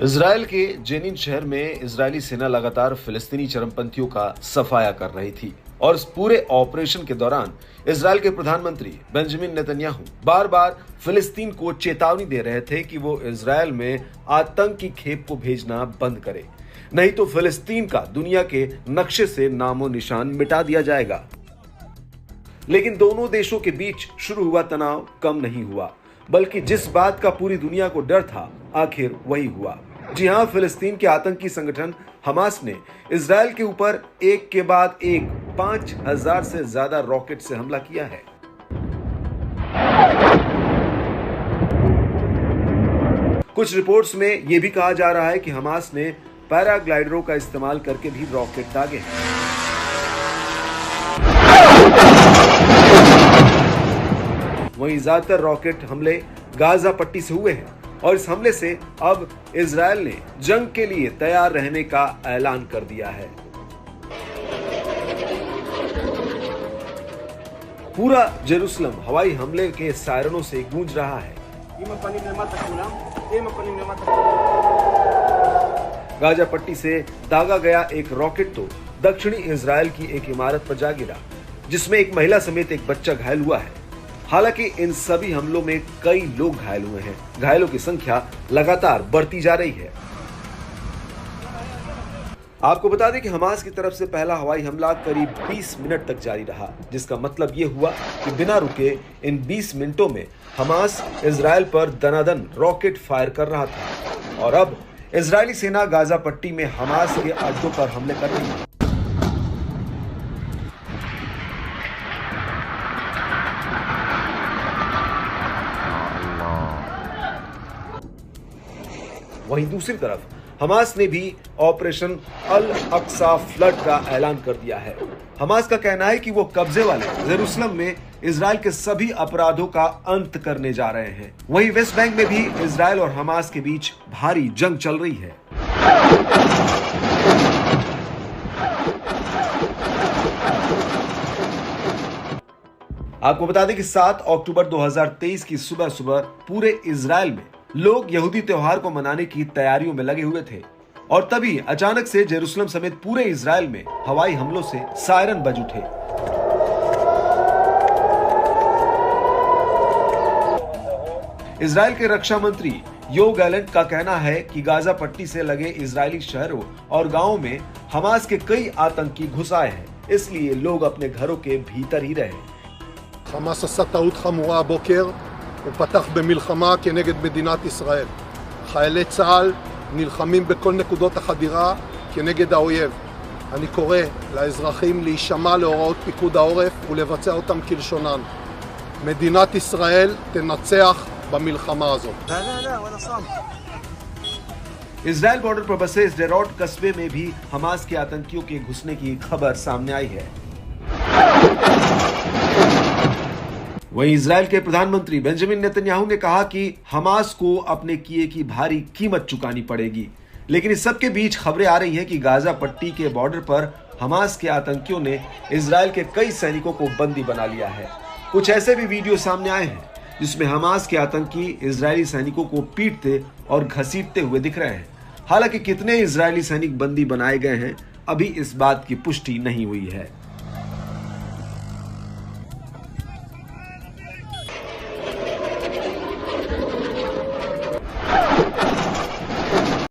Israel के Zenin शहर में इजरायली सेना लगातार फिलिस्तीनी चरमपंथियों का सफाया कर रही थी और इस पूरे ऑपरेशन के दौरान इजराइल के प्रधानमंत्री बेंजामिन नेतन्याहू बार बार फिलिस्तीन को चेतावनी दे रहे थे कि वो इजराइल में आतंकी खेप को भेजना बंद करे, नहीं तो फिलिस्तीन का दुनिया के नक्शे से नामो निशान मिटा दिया जाएगा। लेकिन दोनों देशों के बीच शुरू हुआ तनाव कम नहीं हुआ, बल्कि जिस बात का पूरी दुनिया को डर था आखिर वही हुआ। जी हां, फिलिस्तीन के आतंकी संगठन हमास ने इजराइल के ऊपर एक के बाद एक 5000 से ज्यादा रॉकेट से हमला किया है। कुछ रिपोर्ट्स में यह भी कहा जा रहा है कि हमास ने पैराग्लाइडरों का इस्तेमाल करके भी रॉकेट दागे हैं। वहीं ज्यादातर रॉकेट हमले गाजा पट्टी से हुए हैं और इस हमले से अब इजराइल ने जंग के लिए तैयार रहने का ऐलान कर दिया है। पूरा जेरूसलम हवाई हमले के सायरनों से गूंज रहा है। गाजा पट्टी से दागा गया एक रॉकेट तो दक्षिणी इजराइल की एक इमारत पर जा गिरा, जिसमें एक महिला समेत एक बच्चा घायल हुआ है। हालांकि इन सभी हमलों में कई लोग घायल हुए हैं। घायलों की संख्या लगातार बढ़ती जा रही है। आपको बता दें कि हमास की तरफ से पहला हवाई हमला करीब 20 मिनट तक जारी रहा, जिसका मतलब ये हुआ कि बिना रुके इन 20 मिनटों में हमास इजराइल पर दनादन रॉकेट फायर कर रहा था और अब इजरायली सेना गाजा पट्टी में हमास के अड्डों पर हमले कर रही है। वहीं दूसरी तरफ हमास ने भी ऑपरेशन अल अक्सा फ्लड का ऐलान कर दिया है। हमास का कहना है कि वो कब्जे वाले जेरूसलम में इजराइल के सभी अपराधों का अंत करने जा रहे हैं। वहीं वेस्ट बैंक में भी इजराइल और हमास के बीच भारी जंग चल रही है। आपको बता दें कि 7 अक्टूबर 2023 की सुबह सुबह पूरे इजराइल में लोग यहूदी त्योहार को मनाने की तैयारियों में लगे हुए थे और तभी अचानक से जेरूसलम समेत पूरे इजराइल में हवाई हमलों से सायरन बज उठे। इजराइल के रक्षा मंत्री योव गैलेंट का कहना है कि गाजा पट्टी से लगे इजरायली शहरों और गांवों में हमास के कई आतंकी घुस आए हैं, इसलिए लोग अपने घरों के भीतर ही रहे। חמאס עשה טעות חמורה הבוקר, הוא פתח במלחמה כנגד מדינת ישראל. חיילי צה"ל נלחמים בכל נקודות החדירה כנגד האויב. אני קורא לאזרחים להישמע להוראות פיקוד העורף ולבצע אותם כלשונן. מדינת ישראל תנצח במלחמה הזאת. इजराइल बॉर्डर पर बसे स्डेरोट कस्बे में भी हमास के आतंकियों के घुसने की खबर सामने आई है। वहीं इजराइल के प्रधानमंत्री बेंजामिन नेतन्याहू ने कहा कि हमास को अपने किए की भारी कीमत चुकानी पड़ेगी। लेकिन इस सब के बीच खबरें आ रही हैं कि गाजा पट्टी के बॉर्डर पर हमास के आतंकियों ने इजराइल के कई सैनिकों को बंदी बना लिया है। कुछ ऐसे भी वीडियो सामने आए हैं जिसमें हमास के आतंकी इजरायली सैनिकों को पीटते और घसीटते हुए दिख रहे हैं। हालांकि कितने इजरायली सैनिक बंदी बनाए गए हैं, अभी इस बात की पुष्टि नहीं हुई है।